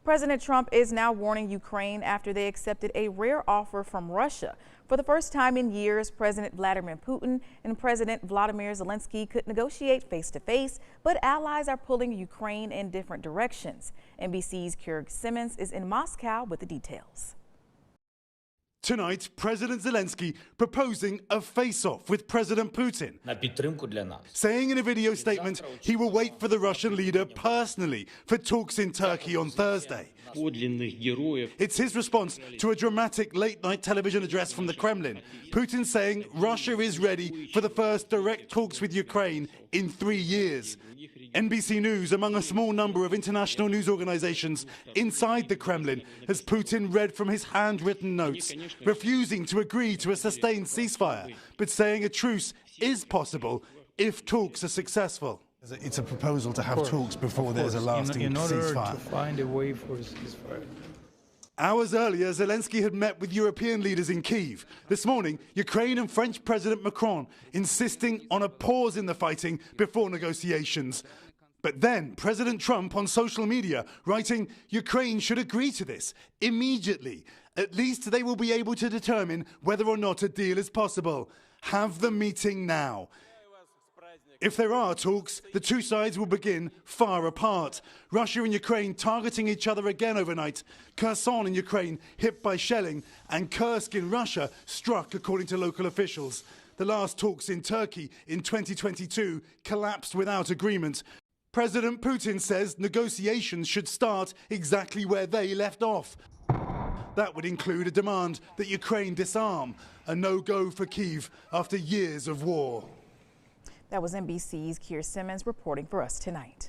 President Trump is now warning Ukraine after they accepted a rare offer from Russia. For the first time in years, President Vladimir Putin and President Volodymyr Zelensky could negotiate face-to-face, but allies are pulling Ukraine in different directions. NBC's Kurt Simmons is in Moscow with the details. Tonight, President Zelensky proposing a face-off with President Putin, saying in a video statement he will wait for the Russian leader personally for talks in Turkey on Thursday. It's his response to a dramatic late-night television address from the Kremlin. Putin saying Russia is ready for the first direct talks with Ukraine in 3 years. NBC News, among a small number of international news organizations inside the Kremlin, has Putin read from his handwritten notes, refusing to agree to a sustained ceasefire, but saying a truce is possible if talks are successful. It's a proposal to have talks before there's a lasting in order ceasefire. to find a way for a ceasefire. Hours earlier, Zelensky had met with European leaders in Kyiv. This morning, Ukraine and French President Macron insisting on a pause in the fighting before negotiations. But then President Trump on social media writing Ukraine should agree to this immediately. At least they will be able to determine whether or not a deal is possible. Have the meeting now. If there are talks, the two sides will begin far apart. Russia and Ukraine targeting each other again overnight. Kherson in Ukraine hit by shelling, and Kursk in Russia struck, according to local officials. The last talks in Turkey in 2022 collapsed without agreement. President Putin says negotiations should start exactly where they left off. That would include a demand that Ukraine disarm, a no-go for Kyiv after years of war. That was NBC's Kurt Simmons reporting for us tonight.